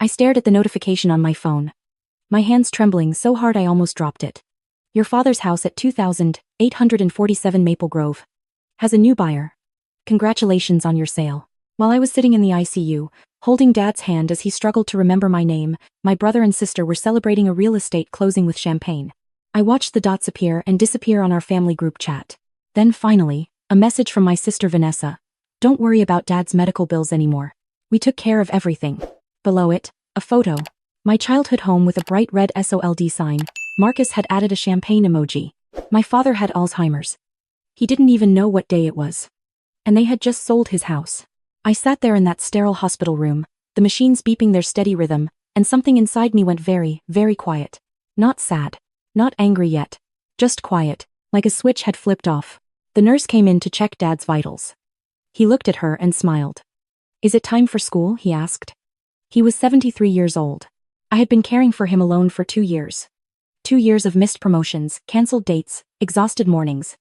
I stared at the notification on my phone, my hands trembling so hard I almost dropped it. Your father's house at 2847 Maple Grove has a new buyer. Congratulations on your sale. While I was sitting in the ICU, holding Dad's hand as he struggled to remember my name, my brother and sister were celebrating a real estate closing with champagne. I watched the dots appear and disappear on our family group chat. Then finally, a message from my sister Vanessa. Don't worry about Dad's medical bills anymore. We took care of everything. Below it, a photo. My childhood home with a bright red SOLD sign. Marcus had added a champagne emoji. My father had Alzheimer's. He didn't even know what day it was. And they had just sold his house. I sat there in that sterile hospital room, the machines beeping their steady rhythm, and something inside me went very, very quiet. Not sad. Not angry yet. Just quiet, like a switch had flipped off. The nurse came in to check Dad's vitals. He looked at her and smiled. Is it time for school? He asked. He was 73 years old. I had been caring for him alone for 2 years. 2 years of missed promotions, cancelled dates, exhausted mornings.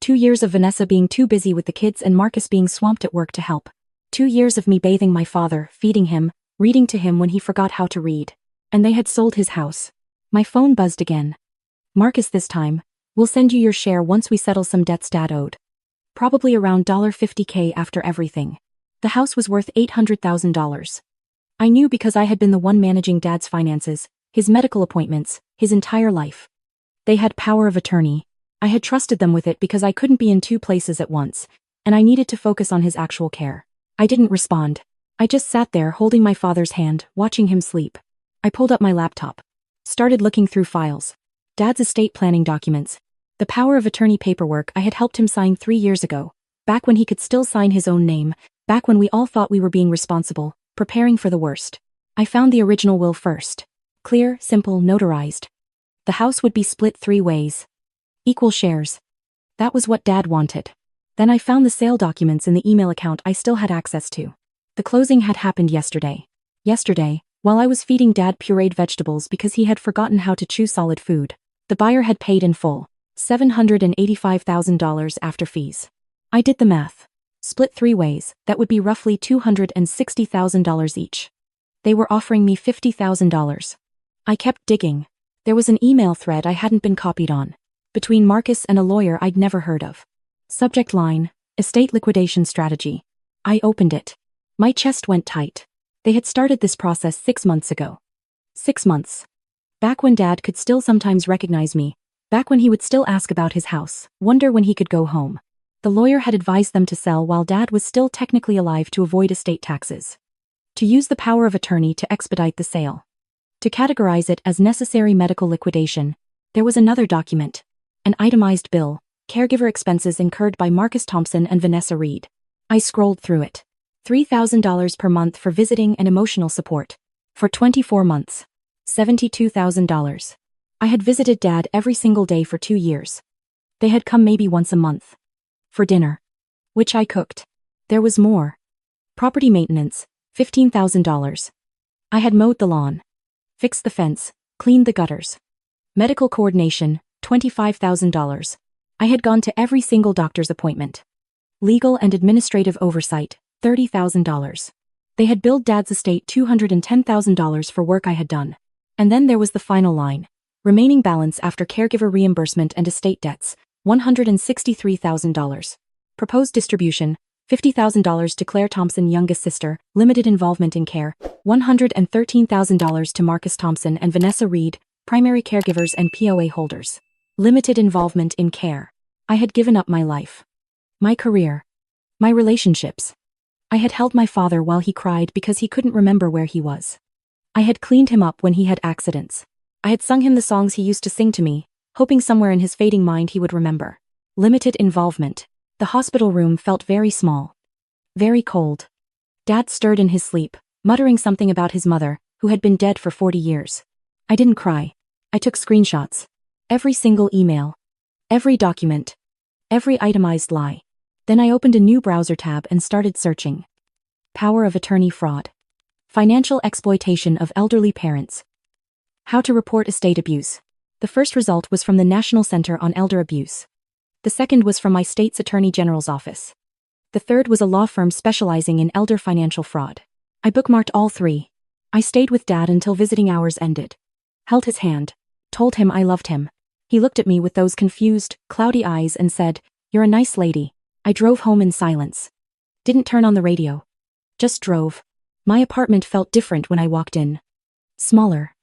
2 years of Vanessa being too busy with the kids and Marcus being swamped at work to help. 2 years of me bathing my father, feeding him, reading to him when he forgot how to read. And they had sold his house. My phone buzzed again. Marcus, this time, we'll send you your share once we settle some debts Dad owed. Probably around $50K after everything. The house was worth $800,000. I knew because I had been the one managing Dad's finances, his medical appointments, his entire life. They had power of attorney. I had trusted them with it because I couldn't be in 2 places at once, and I needed to focus on his actual care. I didn't respond. I just sat there holding my father's hand, watching him sleep. I pulled up my laptop. Started looking through files. Dad's estate planning documents. The power of attorney paperwork I had helped him sign 3 years ago, back when he could still sign his own name, back when we all thought we were being responsible, preparing for the worst. I found the original will first. Clear, simple, notarized. The house would be split 3 ways. Equal shares. That was what Dad wanted. Then I found the sale documents in the email account I still had access to. The closing had happened yesterday. Yesterday, while I was feeding Dad pureed vegetables because he had forgotten how to chew solid food, the buyer had paid in full, $785,000 after fees. I did the math. Split 3 ways, that would be roughly $260,000 each. They were offering me $50,000. I kept digging. There was an email thread I hadn't been copied on, between Marcus and a lawyer I'd never heard of. Subject line, estate liquidation strategy. I opened it. My chest went tight. They had started this process 6 months ago. 6 months. Back when Dad could still sometimes recognize me, back when he would still ask about his house, wonder when he could go home. The lawyer had advised them to sell while Dad was still technically alive to avoid estate taxes. To use the power of attorney to expedite the sale. To categorize it as necessary medical liquidation. There was another document. An itemized bill, caregiver expenses incurred by Marcus Thompson and Vanessa Reed. I scrolled through it. $3,000 per month for visiting and emotional support. For 24 months. $72,000. I had visited Dad every single day for 2 years. They had come maybe once a month. For dinner. Which I cooked. There was more. Property maintenance, $15,000. I had mowed the lawn. Fixed the fence, cleaned the gutters. Medical coordination, $25,000. I had gone to every single doctor's appointment. Legal and administrative oversight, $30,000. They had billed Dad's estate $210,000 for work I had done. And then there was the final line. Remaining balance after caregiver reimbursement and estate debts, $163,000. Proposed distribution, $50,000 to Claire Thompson, youngest sister, limited involvement in care, $113,000 to Marcus Thompson and Vanessa Reed, primary caregivers and POA holders. Limited involvement in care. I had given up my life. My career. My relationships. I had held my father while he cried because he couldn't remember where he was. I had cleaned him up when he had accidents. I had sung him the songs he used to sing to me, hoping somewhere in his fading mind he would remember. Limited involvement. The hospital room felt very small. Very cold. Dad stirred in his sleep, muttering something about his mother, who had been dead for 40 years. I didn't cry. I took screenshots. Every single email. Every document. Every itemized lie. Then I opened a new browser tab and started searching. Power of attorney fraud. Financial exploitation of elderly parents. How to report estate abuse. The first result was from the National Center on Elder Abuse. The second was from my state's Attorney General's office. The third was a law firm specializing in elder financial fraud. I bookmarked all 3. I stayed with Dad until visiting hours ended. Held his hand. Told him I loved him. He looked at me with those confused, cloudy eyes and said, "You're a nice lady." I drove home in silence. Didn't turn on the radio. Just drove. My apartment felt different when I walked in. Smaller.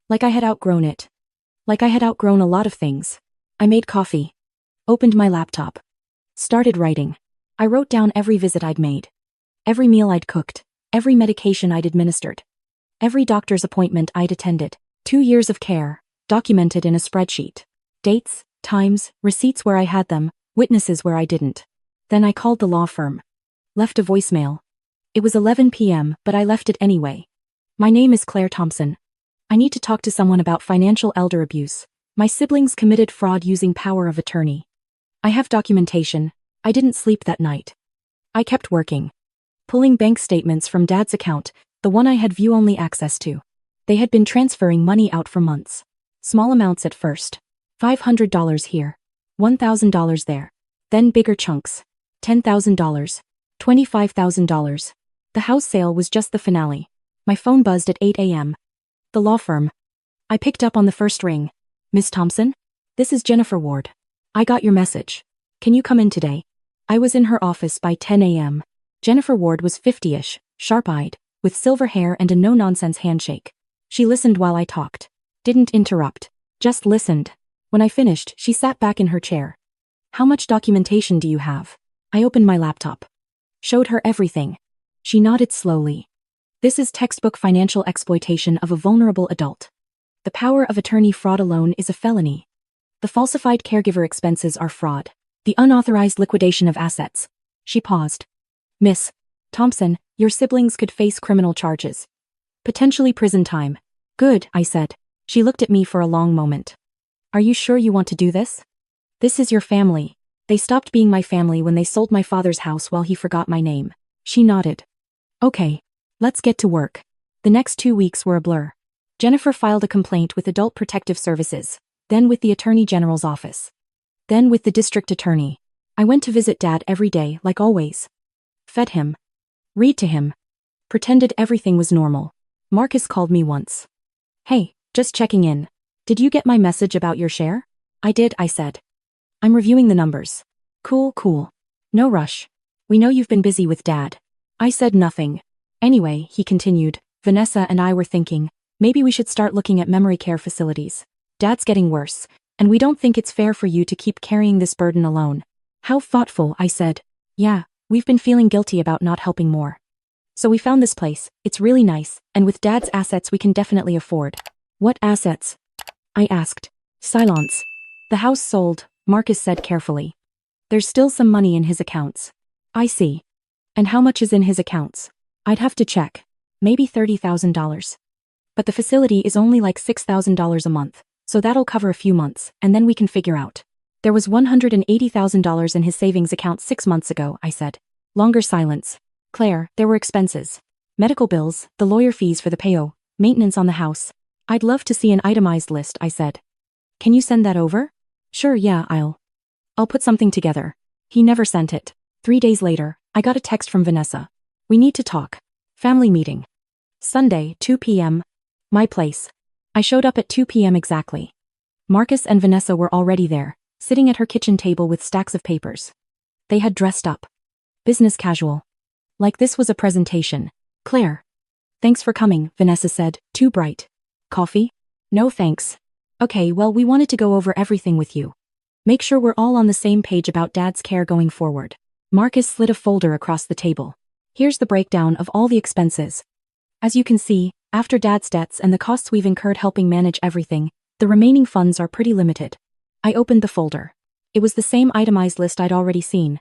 Like I had outgrown it. Like I had outgrown a lot of things. I made coffee. Opened my laptop. Started writing. I wrote down every visit I'd made. Every meal I'd cooked. Every medication I'd administered. Every doctor's appointment I'd attended. 2 years of care, documented in a spreadsheet. Dates, times, receipts where I had them, witnesses where I didn't. Then I called the law firm. Left a voicemail. It was 11 p.m., but I left it anyway. "My name is Claire Thompson. I need to talk to someone about financial elder abuse. My siblings committed fraud using power of attorney. I have documentation. I didn't sleep that night. I kept working. Pulling bank statements from Dad's account, the one I had view-only access to. They had been transferring money out for months. Small amounts at first. $500 here. $1,000 there. Then bigger chunks. $10,000. $25,000. The house sale was just the finale. My phone buzzed at 8 a.m. The law firm. I picked up on the first ring. "Miss Thompson? This is Jennifer Ward. I got your message. Can you come in today?" I was in her office by 10 a.m. Jennifer Ward was 50-ish, sharp-eyed, with silver hair and a no-nonsense handshake. She listened while I talked. Didn't interrupt. Just listened. When I finished, she sat back in her chair. "How much documentation do you have?" I opened my laptop. Showed her everything. She nodded slowly. "This is textbook financial exploitation of a vulnerable adult. The power of attorney fraud alone is a felony. The falsified caregiver expenses are fraud. The unauthorized liquidation of assets." She paused. "Miss Thompson, your siblings could face criminal charges. Potentially prison time." "Good," I said. She looked at me for a long moment. "Are you sure you want to do this? This is your family. They stopped being my family when they sold my father's house while he forgot my name." She nodded. "Okay. Let's get to work." The next 2 weeks were a blur. Jennifer filed a complaint with Adult Protective Services, then with the Attorney General's office. Then with the district attorney. I went to visit Dad every day, like always. Fed him. Read to him. Pretended everything was normal. Marcus called me once. "Hey, just checking in. Did you get my message about your share?" "I did," I said. "I'm reviewing the numbers." Cool. No rush. We know you've been busy with Dad." I said nothing. "Anyway," he continued, "Vanessa and I were thinking, maybe we should start looking at memory care facilities. Dad's getting worse, and we don't think it's fair for you to keep carrying this burden alone." "How thoughtful," I said. "Yeah, we've been feeling guilty about not helping more. So we found this place. It's really nice, and with Dad's assets we can definitely afford." "What assets?" I asked. Silence. "The house sold," Marcus said carefully. "There's still some money in his accounts." "I see. And how much is in his accounts?" "I'd have to check. Maybe $30,000. But the facility is only like $6,000 a month, so that'll cover a few months, and then we can figure out." "There was $180,000 in his savings account 6 months ago," I said. Longer silence. "Claire, there were expenses. Medical bills, the lawyer fees for the payo, maintenance on the house. I'd love to see an itemized list," I said. "Can you send that over?" "Sure, yeah, I'll put something together." He never sent it. 3 days later, I got a text from Vanessa. "We need to talk. Family meeting. Sunday, 2 p.m. My place." I showed up at 2 p.m. exactly. Marcus and Vanessa were already there, sitting at her kitchen table with stacks of papers. They had dressed up. Business casual. Like this was a presentation. "Claire. Thanks for coming," Vanessa said, too bright. "Coffee?" "No thanks." "Okay, well, we wanted to go over everything with you. Make sure we're all on the same page about Dad's care going forward." Marcus slid a folder across the table. "Here's the breakdown of all the expenses. As you can see, after Dad's debts and the costs we've incurred helping manage everything, the remaining funds are pretty limited." I opened the folder. It was the same itemized list I'd already seen.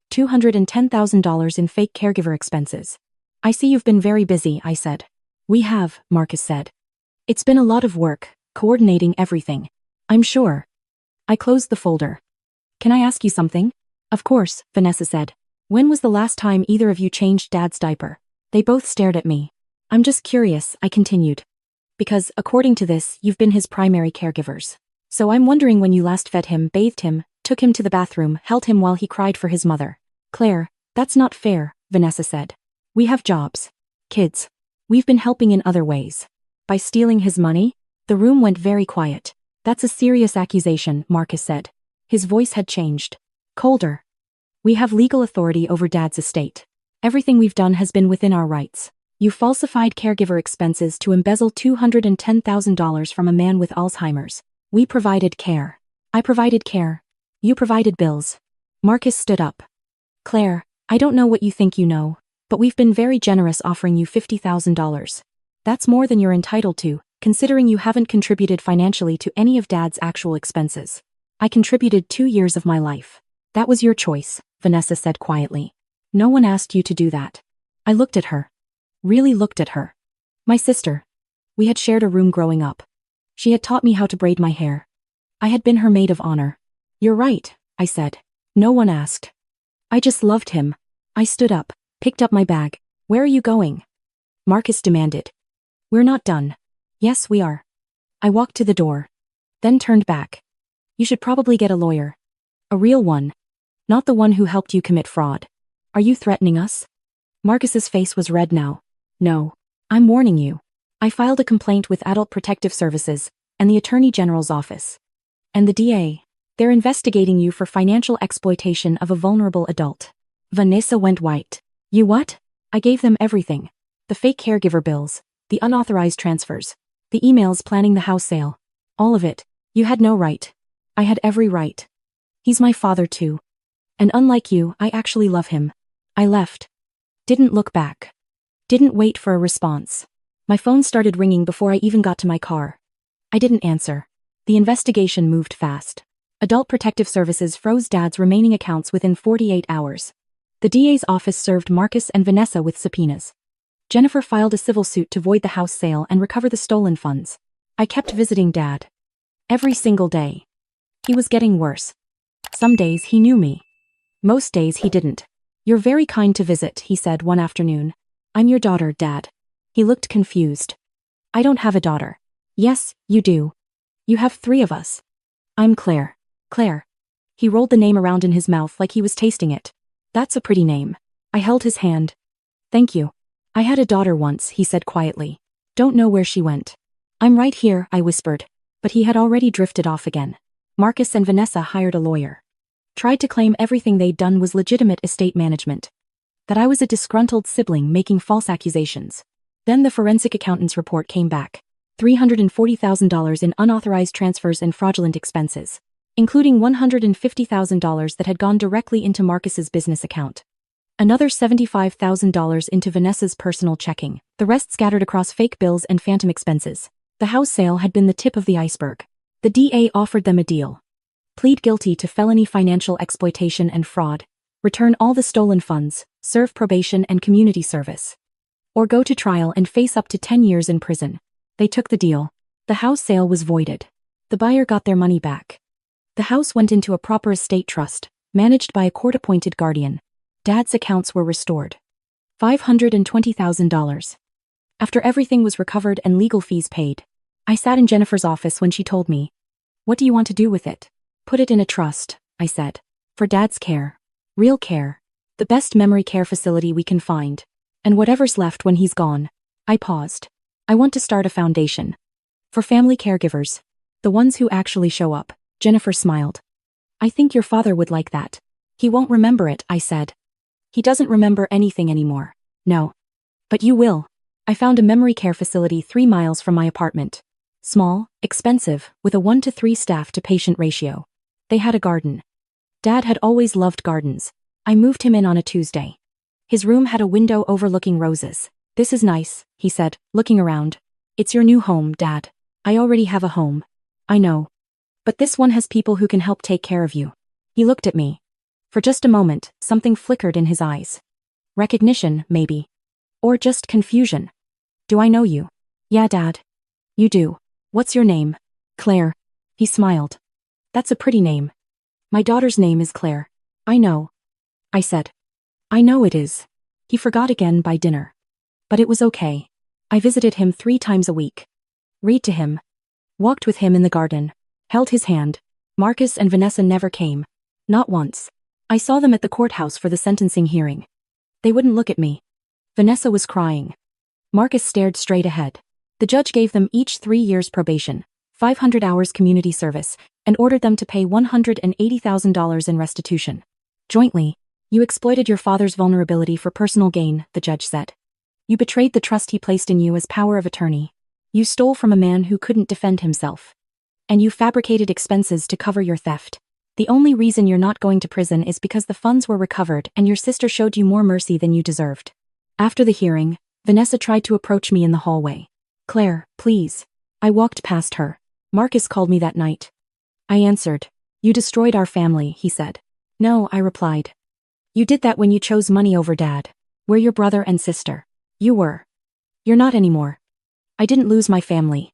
$210,000 in fake caregiver expenses. "I see you've been very busy," I said. "We have," Marcus said. "It's been a lot of work, coordinating everything." "I'm sure." I closed the folder. "Can I ask you something?" "Of course," Vanessa said. "When was the last time either of you changed Dad's diaper?" They both stared at me. "I'm just curious," I continued. "Because, according to this, you've been his primary caregivers. So I'm wondering when you last fed him, bathed him, took him to the bathroom, held him while he cried for his mother." "Claire, that's not fair," Vanessa said. "We have jobs. Kids. We've been helping in other ways. By stealing his money? The room went very quiet. That's a serious accusation, Marcus said. His voice had changed. Colder. We have legal authority over Dad's estate. Everything we've done has been within our rights. You falsified caregiver expenses to embezzle $210,000 from a man with Alzheimer's. We provided care. I provided care. You provided bills. Marcus stood up. Claire, I don't know what you think you know, but we've been very generous offering you $50,000. That's more than you're entitled to, considering you haven't contributed financially to any of Dad's actual expenses. I contributed 2 years of my life. That was your choice, Vanessa said quietly. No one asked you to do that. I looked at her. Really looked at her. My sister. We had shared a room growing up. She had taught me how to braid my hair. I had been her maid of honor. You're right, I said. No one asked. I just loved him. I stood up, picked up my bag. Where are you going? Marcus demanded. We're not done. Yes, we are. I walked to the door. Then turned back. You should probably get a lawyer. A real one. Not the one who helped you commit fraud. Are you threatening us? Marcus's face was red now. No. I'm warning you. I filed a complaint with Adult Protective Services and the Attorney General's office. And the DA. They're investigating you for financial exploitation of a vulnerable adult. Vanessa went white. You what? I gave them everything. The fake caregiver bills, the unauthorized transfers, the emails planning the house sale. All of it. You had no right. I had every right. He's my father too. And unlike you, I actually love him. I left. Didn't look back. Didn't wait for a response. My phone started ringing before I even got to my car. I didn't answer. The investigation moved fast. Adult Protective Services froze Dad's remaining accounts within 48 hours. The DA's office served Marcus and Vanessa with subpoenas. Jennifer filed a civil suit to void the house sale and recover the stolen funds. I kept visiting Dad. Every single day. He was getting worse. Some days he knew me. Most days he didn't. You're very kind to visit, he said one afternoon. I'm your daughter, Dad. He looked confused. I don't have a daughter. Yes, you do. You have 3 of us. I'm Claire. Claire. He rolled the name around in his mouth like he was tasting it. That's a pretty name. I held his hand. Thank you. I had a daughter once, he said quietly. Don't know where she went. I'm right here, I whispered. But he had already drifted off again. Marcus and Vanessa hired a lawyer. Tried to claim everything they'd done was legitimate estate management. That I was a disgruntled sibling making false accusations. Then the forensic accountant's report came back. $340,000 in unauthorized transfers and fraudulent expenses, including $150,000 that had gone directly into Marcus's business account. Another $75,000 into Vanessa's personal checking, the rest scattered across fake bills and phantom expenses. The house sale had been the tip of the iceberg. The DA offered them a deal. Plead guilty to felony financial exploitation and fraud, return all the stolen funds, serve probation and community service, or go to trial and face up to 10 years in prison. They took the deal. The house sale was voided. The buyer got their money back. The house went into a proper estate trust, managed by a court-appointed guardian. Dad's accounts were restored. $520,000. After everything was recovered and legal fees paid, I sat in Jennifer's office when she told me, "What do you want to do with it?" "Put it in a trust," I said. "For Dad's care. Real care. The best memory care facility we can find. And whatever's left when he's gone." I paused. "I want to start a foundation. For family caregivers. The ones who actually show up." Jennifer smiled. "I think your father would like that." "He won't remember it," I said. "He doesn't remember anything anymore." "No. But you will." I found a memory care facility 3 miles from my apartment. Small, expensive, with a 1-to-3 staff-to-patient ratio. They had a garden. Dad had always loved gardens. I moved him in on a Tuesday. His room had a window overlooking roses. "This is nice," he said, looking around. "It's your new home, Dad." "I already have a home." "I know. But this one has people who can help take care of you." He looked at me. For just a moment, something flickered in his eyes. Recognition, maybe. Or just confusion. "Do I know you?" "Yeah, Dad." "You do. What's your name?" "Claire." He smiled. "That's a pretty name." "My daughter's name is Claire." "I know." I said. "I know it is." He forgot again by dinner. But it was okay. I visited him 3 times a week. Read to him. Walked with him in the garden. Held his hand. Marcus and Vanessa never came. Not once. I saw them at the courthouse for the sentencing hearing. They wouldn't look at me. Vanessa was crying. Marcus stared straight ahead. The judge gave them each 3 years probation, 500 hours community service, and ordered them to pay $180,000 in restitution. Jointly, you exploited your father's vulnerability for personal gain, the judge said. You betrayed the trust he placed in you as power of attorney. You stole from a man who couldn't defend himself. And you fabricated expenses to cover your theft. The only reason you're not going to prison is because the funds were recovered and your sister showed you more mercy than you deserved. After the hearing, Vanessa tried to approach me in the hallway. Claire, please. I walked past her. Marcus called me that night. I answered. You destroyed our family, he said. No, I replied. You did that when you chose money over Dad. We're your brother and sister. You were. You're not anymore. I didn't lose my family.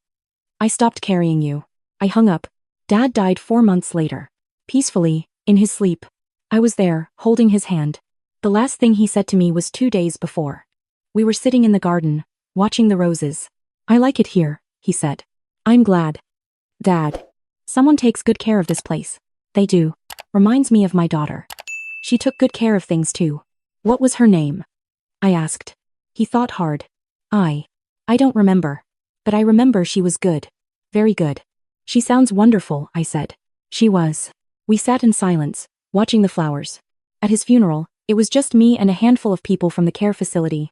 I stopped carrying you. I hung up. Dad died 4 months later. Peacefully, in his sleep. I was there, holding his hand. The last thing he said to me was 2 days before. We were sitting in the garden, watching the roses. I like it here, he said. I'm glad. Dad. Someone takes good care of this place. They do. Reminds me of my daughter. She took good care of things too. What was her name? I asked. He thought hard. I don't remember. But I remember she was good. Very good. She sounds wonderful, I said. She was. We sat in silence, watching the flowers. At his funeral, it was just me and a handful of people from the care facility.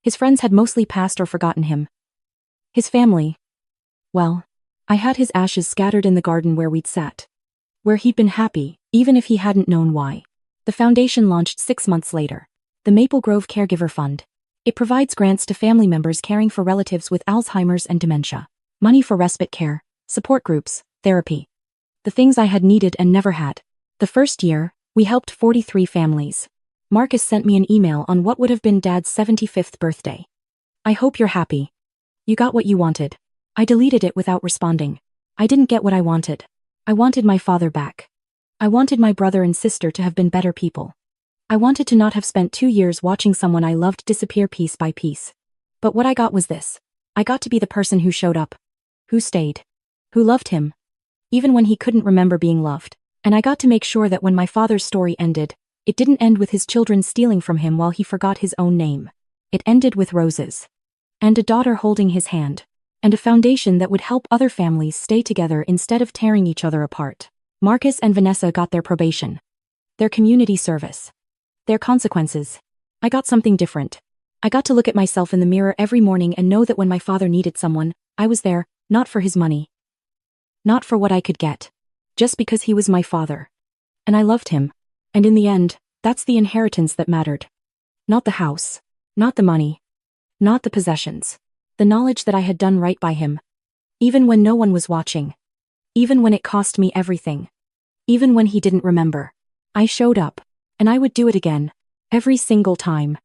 His friends had mostly passed or forgotten him. His family. Well, I had his ashes scattered in the garden where we'd sat. Where he'd been happy, even if he hadn't known why. The foundation launched 6 months later. The Maple Grove Caregiver Fund. It provides grants to family members caring for relatives with Alzheimer's and dementia. Money for respite care, support groups, therapy. The things I had needed and never had. The first year, we helped 43 families. Marcus sent me an email on what would have been Dad's 75th birthday. I hope you're happy. You got what you wanted. I deleted it without responding. I didn't get what I wanted. I wanted my father back. I wanted my brother and sister to have been better people. I wanted to not have spent 2 years watching someone I loved disappear piece by piece. But what I got was this. I got to be the person who showed up. Who stayed. Who loved him. Even when he couldn't remember being loved. And I got to make sure that when my father's story ended, it didn't end with his children stealing from him while he forgot his own name. It ended with roses. And a daughter holding his hand. And a foundation that would help other families stay together instead of tearing each other apart. Marcus and Vanessa got their probation. Their community service. Their consequences. I got something different. I got to look at myself in the mirror every morning and know that when my father needed someone, I was there, not for his money. Not for what I could get. Just because he was my father. And I loved him. And in the end, that's the inheritance that mattered. Not the house. Not the money. Not the possessions. The knowledge that I had done right by him. Even when no one was watching. Even when it cost me everything. Even when he didn't remember. I showed up. And I would do it again. Every single time.